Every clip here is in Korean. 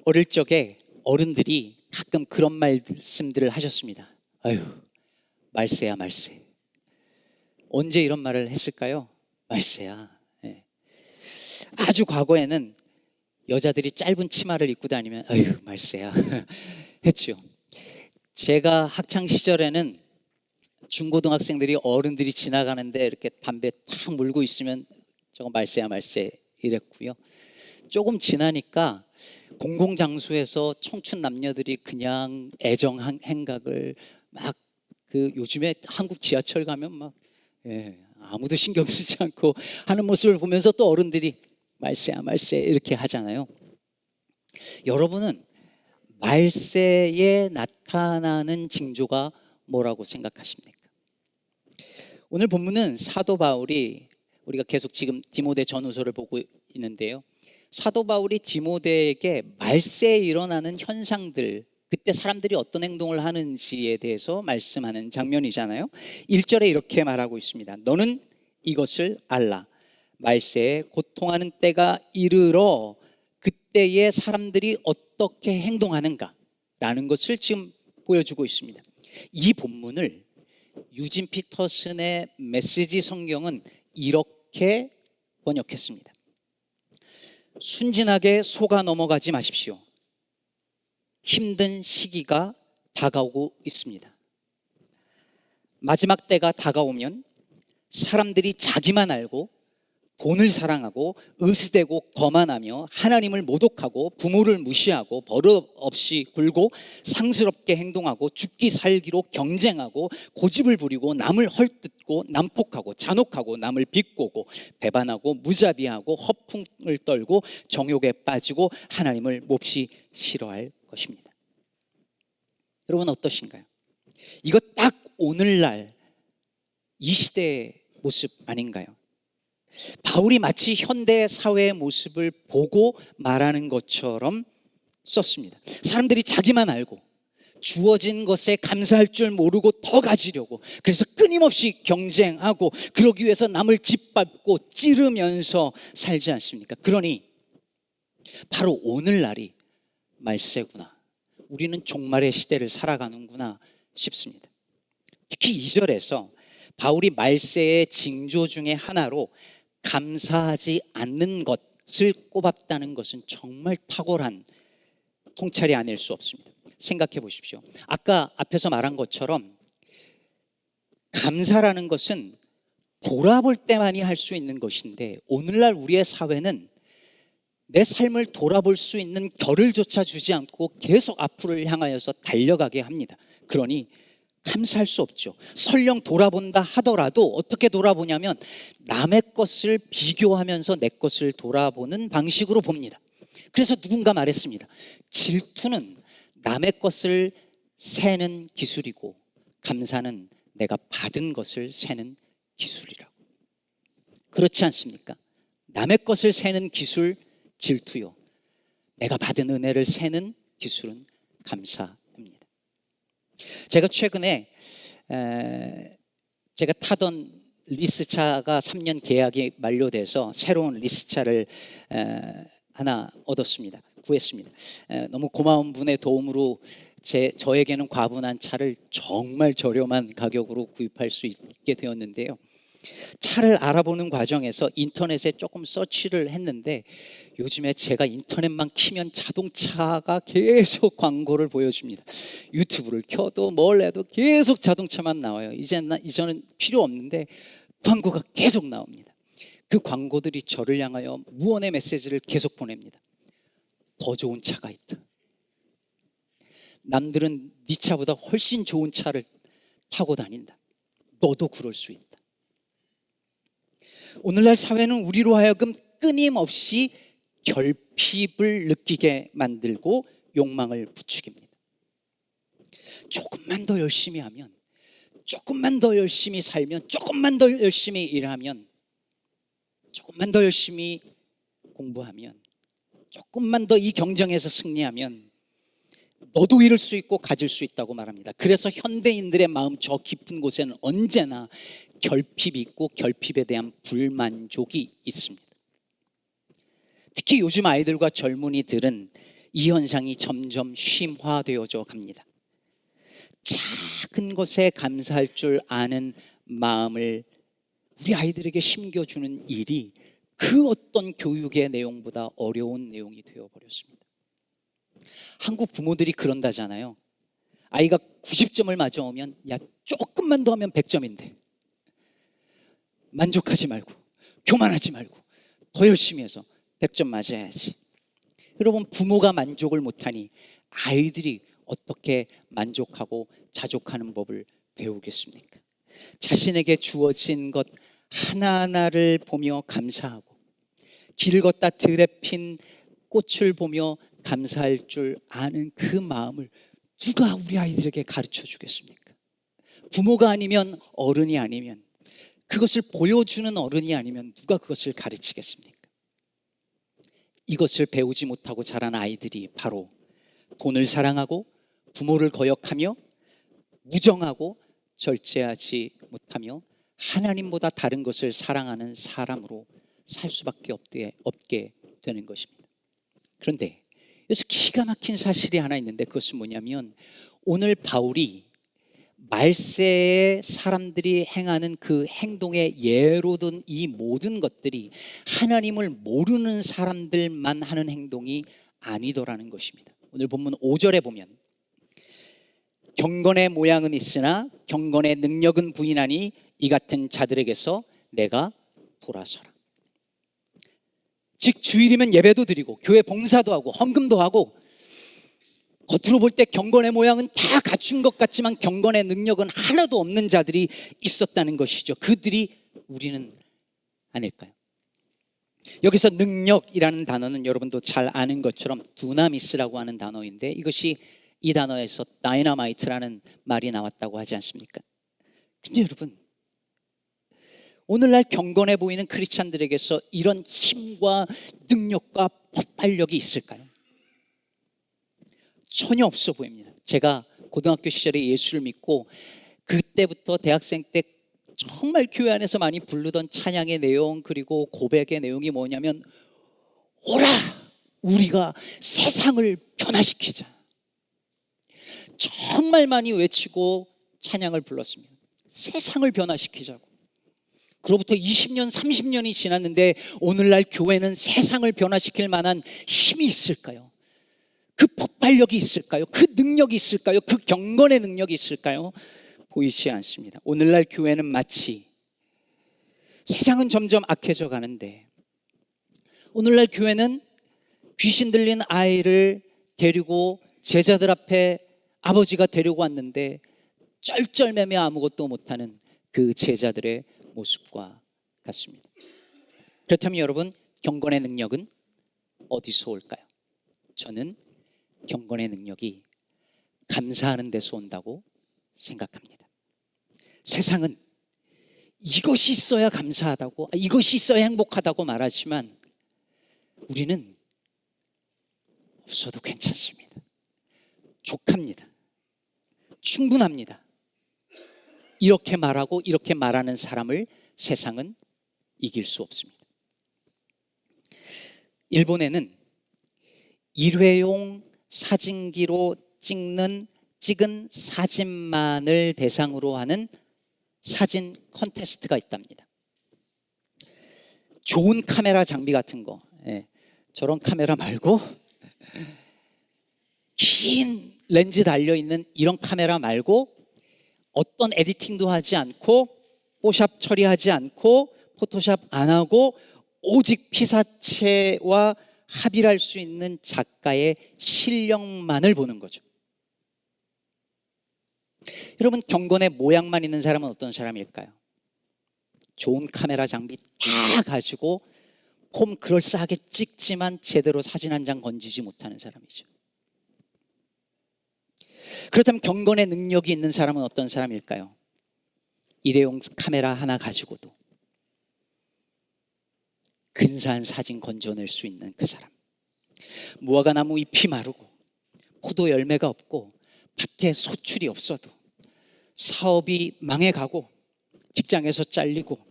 어릴 적에 어른들이 가끔 그런 말씀들을 하셨습니다. 아유, 말세야 말세. 언제 이런 말을 했을까요? 말세야. 예. 아주 과거에는 여자들이 짧은 치마를 입고 다니면 아유 말세야 했죠. 제가 학창 시절에는 중고등학생들이 어른들이 지나가는데 이렇게 담배 탁 물고 있으면 저거 말세야 말세 이랬고요. 조금 지나니까 공공장소에서 청춘 남녀들이 그냥 애정 행각을 막 요즘에 한국 지하철 가면 막 아무도 신경 쓰지 않고 하는 모습을 보면서 또 어른들이 말세야 말세 이렇게 하잖아요. 여러분은 말세에 나타나는 징조가 뭐라고 생각하십니까? 오늘 본문은 사도 바울이, 우리가 계속 지금 디모데 전후서를 보고 있는데요, 사도 바울이 디모데에게 말세에 일어나는 현상들, 그때 사람들이 어떤 행동을 하는지에 대해서 말씀하는 장면이잖아요. 1절에 이렇게 말하고 있습니다. 너는 이것을 알라. 말세에 고통하는 때가 이르러 그때의 사람들이 어떻게 행동하는가 라는 것을 지금 보여주고 있습니다. 이 본문을 유진 피터슨의 메시지 성경은 이렇게 번역했습니다. 순진하게 속아 넘어가지 마십시오. 힘든 시기가 다가오고 있습니다. 마지막 때가 다가오면 사람들이 자기만 알고 돈을 사랑하고 으스대고 거만하며 하나님을 모독하고 부모를 무시하고 버릇 없이 굴고 상스럽게 행동하고 죽기 살기로 경쟁하고 고집을 부리고 남을 헐뜯고 난폭하고 잔혹하고 남을 비꼬고 배반하고 무자비하고 허풍을 떨고 정욕에 빠지고 하나님을 몹시 싫어할 것입니다. 여러분 어떠신가요? 이거 딱 오늘날 이 시대의 모습 아닌가요? 바울이 마치 현대 사회의 모습을 보고 말하는 것처럼 썼습니다. 사람들이 자기만 알고 주어진 것에 감사할 줄 모르고 더 가지려고, 그래서 끊임없이 경쟁하고 그러기 위해서 남을 짓밟고 찌르면서 살지 않습니까? 그러니 바로 오늘날이 말세구나, 우리는 종말의 시대를 살아가는구나 싶습니다. 특히 2절에서 바울이 말세의 징조 중에 하나로 감사하지 않는 것을 꼽았다는 것은 정말 탁월한 통찰이 아닐 수 없습니다. 생각해 보십시오. 아까 앞에서 말한 것처럼 감사라는 것은 돌아볼 때만이 할 수 있는 것인데, 오늘날 우리의 사회는 내 삶을 돌아볼 수 있는 겨를조차 주지 않고 계속 앞으로를 향하여서 달려가게 합니다. 그러니 감사할 수 없죠. 설령 돌아본다 하더라도 어떻게 돌아보냐면 남의 것을 비교하면서 내 것을 돌아보는 방식으로 봅니다. 그래서 누군가 말했습니다. 질투는 남의 것을 세는 기술이고 감사는 내가 받은 것을 세는 기술이라고. 그렇지 않습니까? 남의 것을 세는 기술 질투요, 내가 받은 은혜를 세는 기술은 감사입니다. 제가 최근에 제가 타던 리스차가 3년 계약이 만료돼서 새로운 리스차를 하나 얻었습니다. 구했습니다. 너무 고마운 분의 도움으로 저에게는 과분한 차를 정말 저렴한 가격으로 구입할 수 있게 되었는데요. 차를 알아보는 과정에서 인터넷에 조금 서치를 했는데, 요즘에 제가 인터넷만 키면 자동차가 계속 광고를 보여줍니다. 유튜브를 켜도 뭘 해도 계속 자동차만 나와요. 이제는 필요 없는데 광고가 계속 나옵니다. 그 광고들이 저를 향하여 무언의 메시지를 계속 보냅니다. 더 좋은 차가 있다. 남들은 네 차보다 훨씬 좋은 차를 타고 다닌다. 너도 그럴 수 있다. 오늘날 사회는 우리로 하여금 끊임없이 결핍을 느끼게 만들고 욕망을 부추깁니다. 조금만 더 열심히 하면, 조금만 더 열심히 살면, 조금만 더 열심히 일하면, 조금만 더 열심히 공부하면, 조금만 더 이 경쟁에서 승리하면 너도 이룰 수 있고 가질 수 있다고 말합니다. 그래서 현대인들의 마음 저 깊은 곳에는 언제나 결핍이 있고 결핍에 대한 불만족이 있습니다. 특히 요즘 아이들과 젊은이들은 이 현상이 점점 심화되어져 갑니다. 작은 것에 감사할 줄 아는 마음을 우리 아이들에게 심겨주는 일이 그 어떤 교육의 내용보다 어려운 내용이 되어버렸습니다. 한국 부모들이 그런다잖아요. 아이가 90점을 맞아오면 야 조금만 더 하면 100점인데 만족하지 말고 교만하지 말고 더 열심히 해서 100점 맞아야지. 여러분, 부모가 만족을 못하니 아이들이 어떻게 만족하고 자족하는 법을 배우겠습니까? 자신에게 주어진 것 하나하나를 보며 감사하고 길을 걷다 들에 핀 꽃을 보며 감사할 줄 아는 그 마음을 누가 우리 아이들에게 가르쳐 주겠습니까? 부모가 아니면, 어른이 아니면, 그것을 보여주는 어른이 아니면 누가 그것을 가르치겠습니까? 이것을 배우지 못하고 자란 아이들이 바로 돈을 사랑하고 부모를 거역하며 무정하고 절제하지 못하며 하나님보다 다른 것을 사랑하는 사람으로 살 수밖에 없게 되는 것입니다. 그런데 여기서 기가 막힌 사실이 하나 있는데, 그것은 뭐냐면 오늘 바울이 말세에 사람들이 행하는 그 행동의 예로 든 이 모든 것들이 하나님을 모르는 사람들만 하는 행동이 아니더라는 것입니다. 오늘 본문 5절에 보면 경건의 모양은 있으나 경건의 능력은 부인하니 이 같은 자들에게서 내가 돌아서라. 즉 주일이면 예배도 드리고 교회 봉사도 하고 헌금도 하고 겉으로 볼 때 경건의 모양은 다 갖춘 것 같지만 경건의 능력은 하나도 없는 자들이 있었다는 것이죠. 그들이 우리는 아닐까요? 여기서 능력이라는 단어는 여러분도 잘 아는 것처럼 두나미스라고 하는 단어인데, 이것이 이 단어에서 다이너마이트라는 말이 나왔다고 하지 않습니까? 근데 여러분, 오늘날 경건해 보이는 크리스찬들에게서 이런 힘과 능력과 폭발력이 있을까요? 전혀 없어 보입니다. 제가 고등학교 시절에 예수를 믿고 그때부터 대학생 때 정말 교회 안에서 많이 부르던 찬양의 내용, 그리고 고백의 내용이 뭐냐면 오라 우리가 세상을 변화시키자, 정말 많이 외치고 찬양을 불렀습니다. 세상을 변화시키자고. 그로부터 20년 30년이 지났는데 오늘날 교회는 세상을 변화시킬 만한 힘이 있을까요? 그 폭발력이 있을까요? 그 능력이 있을까요? 그 경건의 능력이 있을까요? 보이지 않습니다. 오늘날 교회는 마치, 세상은 점점 악해져 가는데 오늘날 교회는 귀신 들린 아이를 데리고 제자들 앞에 아버지가 데리고 왔는데 쩔쩔매매 아무것도 못하는 그 제자들의 모습과 같습니다. 그렇다면 여러분, 경건의 능력은 어디서 올까요? 저는 경건의 능력이 감사하는 데서 온다고 생각합니다. 세상은 이것이 있어야 감사하다고, 이것이 있어야 행복하다고 말하지만 우리는 없어도 괜찮습니다. 족합니다. 충분합니다. 이렇게 말하고 이렇게 말하는 사람을 세상은 이길 수 없습니다. 일본에는 일회용 사진기로 찍은 사진만을 대상으로 하는 사진 콘테스트가 있답니다. 좋은 카메라 장비 같은 거, 저런 카메라 말고 긴 렌즈 달려있는 이런 카메라 말고 어떤 에디팅도 하지 않고 포샵 처리하지 않고 포토샵 안 하고 오직 피사체와 합일할 수 있는 작가의 실력만을 보는 거죠. 여러분, 경건의 모양만 있는 사람은 어떤 사람일까요? 좋은 카메라 장비 다 가지고 폼 그럴싸하게 찍지만 제대로 사진 한 장 건지지 못하는 사람이죠. 그렇다면 경건의 능력이 있는 사람은 어떤 사람일까요? 일회용 카메라 하나 가지고도 근사한 사진 건져낼 수 있는 그 사람. 무화과 나무 잎이 마르고 포도 열매가 없고 밭에 소출이 없어도 사업이 망해가고 직장에서 잘리고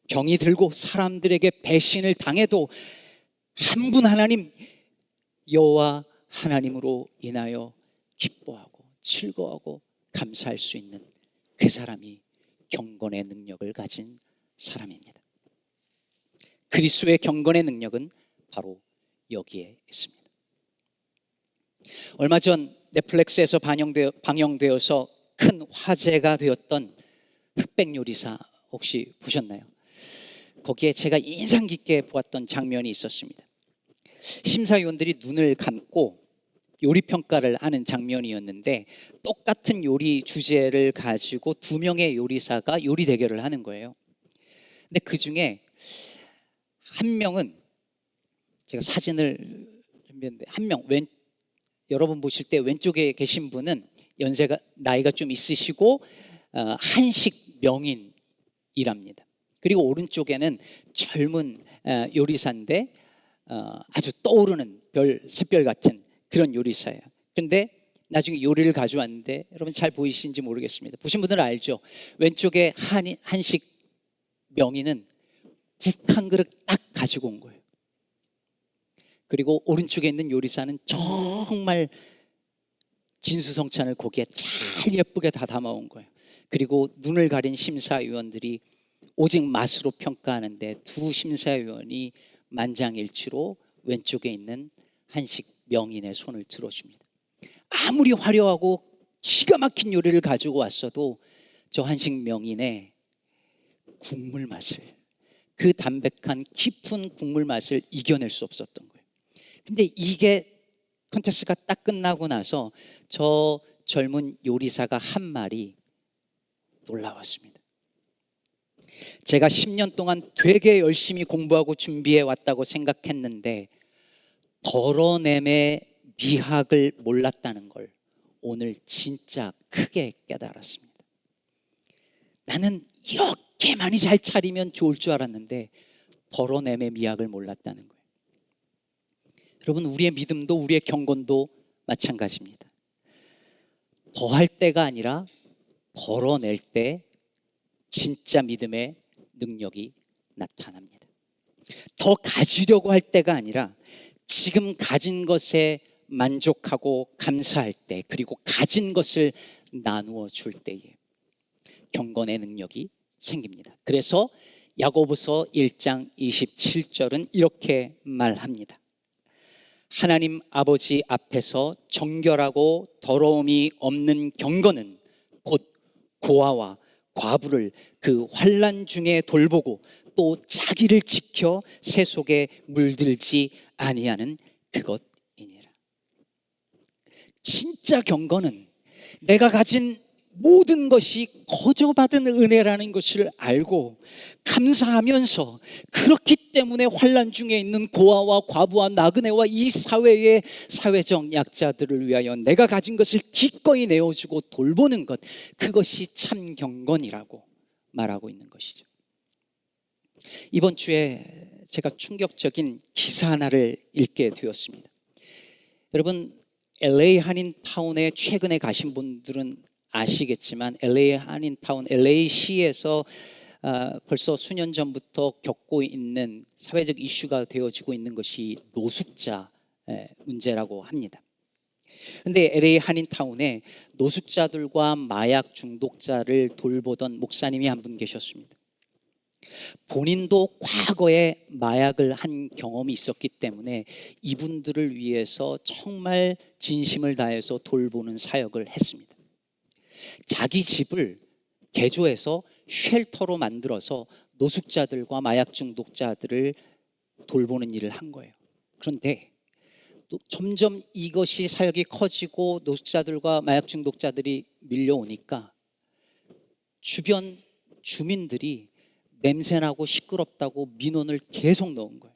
병이 들고 사람들에게 배신을 당해도 한 분 하나님 여호와 하나님으로 인하여 기뻐하고 즐거워하고 감사할 수 있는 그 사람이 경건의 능력을 가진 사람입니다. 그리스도의 경건의 능력은 바로 여기에 있습니다. 얼마 전 넷플릭스에서 방영되어서 큰 화제가 되었던 흑백 요리사 혹시 보셨나요? 거기에 제가 인상 깊게 보았던 장면이 있었습니다. 심사위원들이 눈을 감고 요리 평가를 하는 장면이었는데, 똑같은 요리 주제를 가지고 두 명의 요리사가 요리 대결을 하는 거예요. 근데 그 중에 한 명은, 제가 사진을 준비했는데, 여러분 보실 때 왼쪽에 계신 분은 나이가 좀 있으시고 한식 명인이랍니다. 그리고 오른쪽에는 젊은 요리사인데 아주 떠오르는 샛별 같은 그런 요리사예요. 그런데 나중에 요리를 가져왔는데, 여러분 잘 보이시는지 모르겠습니다. 보신 분들은 알죠? 왼쪽에 한식 명인은 국 한 그릇 딱 가지고 온 거예요. 그리고 오른쪽에 있는 요리사는 정말 진수성찬을 거기에 잘 예쁘게 다 담아온 거예요. 그리고 눈을 가린 심사위원들이 오직 맛으로 평가하는데, 두 심사위원이 만장일치로 왼쪽에 있는 한식 명인의 손을 들어줍니다. 아무리 화려하고 기가 막힌 요리를 가지고 왔어도 저 한식 명인의 국물 맛을, 그 담백한 깊은 국물 맛을 이겨낼 수 없었던 거예요. 근데 이게 컨테스트가 딱 끝나고 나서 저 젊은 요리사가 한 말이 놀라웠습니다. 제가 10년 동안 되게 열심히 공부하고 준비해 왔다고 생각했는데 덜어냄의 미학을 몰랐다는 걸 오늘 진짜 크게 깨달았습니다. 나는 이렇게 많이 잘 차리면 좋을 줄 알았는데 덜어냄의 미학을 몰랐다는 거예요. 여러분, 우리의 믿음도 우리의 경건도 마찬가지입니다. 더할 때가 아니라 덜어낼 때 진짜 믿음의 능력이 나타납니다. 더 가지려고 할 때가 아니라 지금 가진 것에 만족하고 감사할 때, 그리고 가진 것을 나누어 줄 때에 경건의 능력이 생깁니다. 그래서 야고보서 1장 27절은 이렇게 말합니다. 하나님 아버지 앞에서 정결하고 더러움이 없는 경건은 곧 고아와 과부를 그 환난 중에 돌보고 또 자기를 지켜 새 속에 물들지 아니하는 그것이니라. 진짜 경건은 내가 가진 모든 것이 거저받은 은혜라는 것을 알고 감사하면서, 그렇기 때문에 환난 중에 있는 고아와 과부와 나그네와 이 사회의 사회적 약자들을 위하여 내가 가진 것을 기꺼이 내어주고 돌보는 것, 그것이 참 경건이라고 말하고 있는 것이죠. 이번 주에 제가 충격적인 기사 하나를 읽게 되었습니다. 여러분, LA 한인타운에 최근에 가신 분들은 아시겠지만, LA 한인타운, LA시에서 벌써 수년 전부터 겪고 있는 사회적 이슈가 되어지고 있는 것이 노숙자 문제라고 합니다. 그런데 LA 한인타운에 노숙자들과 마약 중독자를 돌보던 목사님이 한 분 계셨습니다. 본인도 과거에 마약을 한 경험이 있었기 때문에 이분들을 위해서 정말 진심을 다해서 돌보는 사역을 했습니다. 자기 집을 개조해서 쉘터로 만들어서 노숙자들과 마약 중독자들을 돌보는 일을 한 거예요. 그런데 또 점점 이것이 사역이 커지고 노숙자들과 마약 중독자들이 밀려오니까 주변 주민들이 냄새나고 시끄럽다고 민원을 계속 넣은 거예요.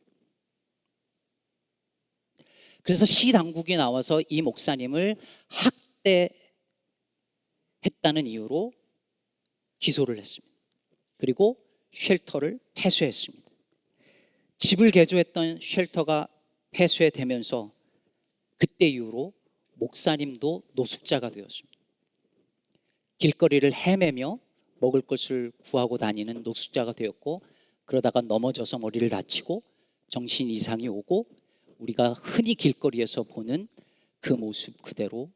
그래서 시 당국이 나와서 이 목사님을 학대했다는 이유로 기소를 했습니다. 그리고 쉘터를 폐쇄했습니다. 집을 개조했던 쉘터가 폐쇄되면서 그때 이후로 목사님도 노숙자가 되었습니다. 길거리를 헤매며 먹을 것을 구하고 다니는 노숙자가 되었고, 그러다가 넘어져서 머리를 다치고 정신 이상이 오고 우리가 흔히 길거리에서 보는 그 모습 그대로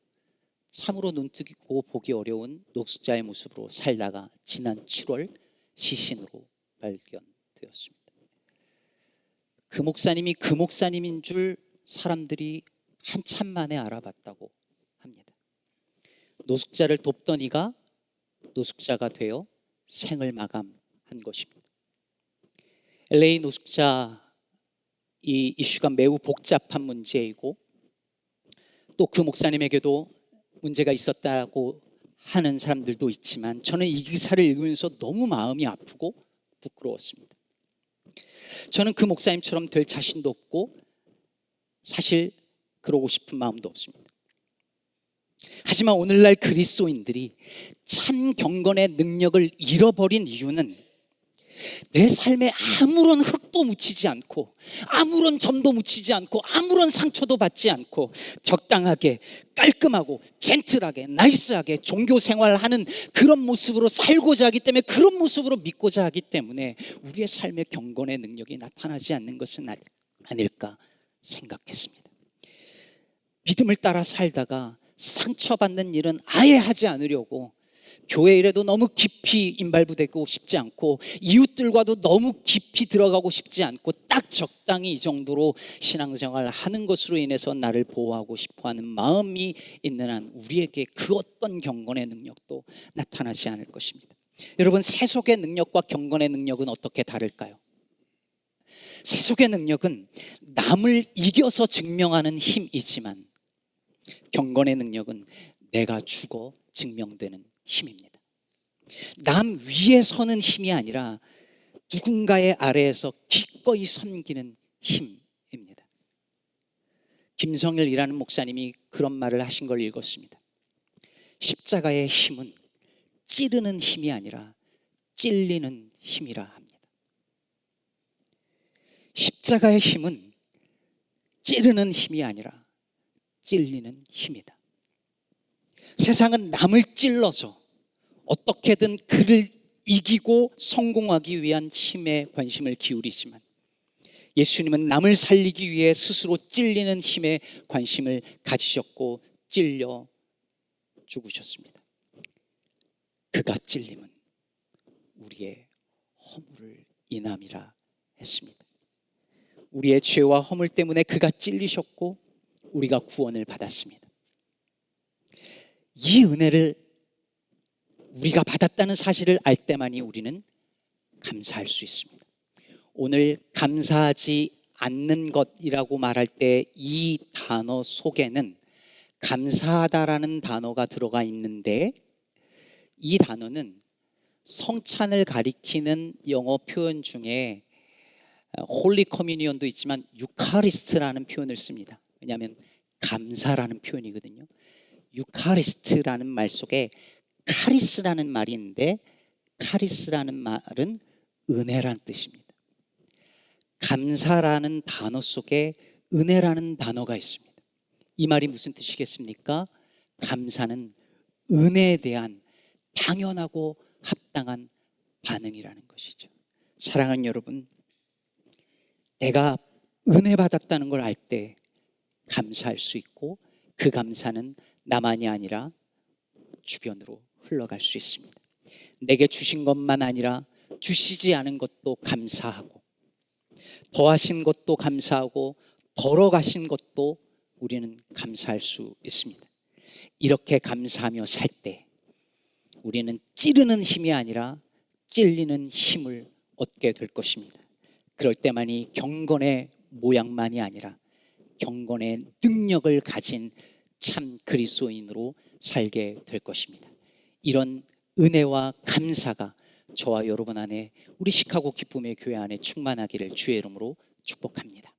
참으로 눈뜨고 보기 어려운 노숙자의 모습으로 살다가 지난 7월 시신으로 발견되었습니다. 그 목사님이 그 목사님인 줄 사람들이 한참 만에 알아봤다고 합니다. 노숙자를 돕던 이가 노숙자가 되어 생을 마감한 것입니다. LA 노숙자 이 이슈가 매우 복잡한 문제이고 또 그 목사님에게도 문제가 있었다고 하는 사람들도 있지만 저는 이 기사를 읽으면서 너무 마음이 아프고 부끄러웠습니다. 저는 그 목사님처럼 될 자신도 없고 사실 그러고 싶은 마음도 없습니다. 하지만 오늘날 그리스도인들이 참 경건의 능력을 잃어버린 이유는 내 삶에 아무런 흙도 묻히지 않고 아무런 점도 묻히지 않고 아무런 상처도 받지 않고 적당하게 깔끔하고 젠틀하게 나이스하게 종교 생활하는 그런 모습으로 살고자 하기 때문에, 그런 모습으로 믿고자 하기 때문에 우리의 삶의 경건의 능력이 나타나지 않는 것은 아닐까 생각했습니다. 믿음을 따라 살다가 상처받는 일은 아예 하지 않으려고 교회 일에도 너무 깊이 인발부되고 싶지 않고 이웃들과도 너무 깊이 들어가고 싶지 않고 딱 적당히 이 정도로 신앙생활을 하는 것으로 인해서 나를 보호하고 싶어하는 마음이 있는 한 우리에게 그 어떤 경건의 능력도 나타나지 않을 것입니다. 여러분, 세속의 능력과 경건의 능력은 어떻게 다를까요? 세속의 능력은 남을 이겨서 증명하는 힘이지만 경건의 능력은 내가 죽어 증명되는 힘입니다. 남 위에 서는 힘이 아니라 누군가의 아래에서 기꺼이 섬기는 힘입니다. 김성일이라는 목사님이 그런 말을 하신 걸 읽었습니다. 십자가의 힘은 찌르는 힘이 아니라 찔리는 힘이라 합니다. 십자가의 힘은 찌르는 힘이 아니라 찔리는 힘이다. 세상은 남을 찔러서 어떻게든 그를 이기고 성공하기 위한 힘에 관심을 기울이지만 예수님은 남을 살리기 위해 스스로 찔리는 힘에 관심을 가지셨고 찔려 죽으셨습니다. 그가 찔림은 우리의 허물을 인함이라 했습니다. 우리의 죄와 허물 때문에 그가 찔리셨고 우리가 구원을 받았습니다. 이 은혜를 우리가 받았다는 사실을 알 때만이 우리는 감사할 수 있습니다. 오늘 감사하지 않는 것이라고 말할 때 이 단어 속에는 감사하다라는 단어가 들어가 있는데, 이 단어는 성찬을 가리키는 영어 표현 중에 홀리 커뮤니언도 있지만 유카리스트라는 표현을 씁니다. 왜냐하면 감사라는 표현이거든요. 유카리스트라는 말 속에 카리스라는 말이 있는데, 카리스라는 말은 은혜란 뜻입니다. 감사라는 단어 속에 은혜라는 단어가 있습니다. 이 말이 무슨 뜻이겠습니까? 감사는 은혜에 대한 당연하고 합당한 반응이라는 것이죠. 사랑하는 여러분, 내가 은혜 받았다는 걸 알 때 감사할 수 있고 그 감사는 나만이 아니라 주변으로 흘러갈 수 있습니다. 내게 주신 것만 아니라 주시지 않은 것도 감사하고 더하신 것도 감사하고 덜어가신 것도 우리는 감사할 수 있습니다. 이렇게 감사하며 살 때 우리는 찌르는 힘이 아니라 찔리는 힘을 얻게 될 것입니다. 그럴 때만이 경건의 모양만이 아니라 경건의 능력을 가진 참 그리스도인으로 살게 될 것입니다. 이런 은혜와 감사가 저와 여러분 안에, 우리 시카고 기쁨의 교회 안에 충만하기를 주의 이름으로 축복합니다.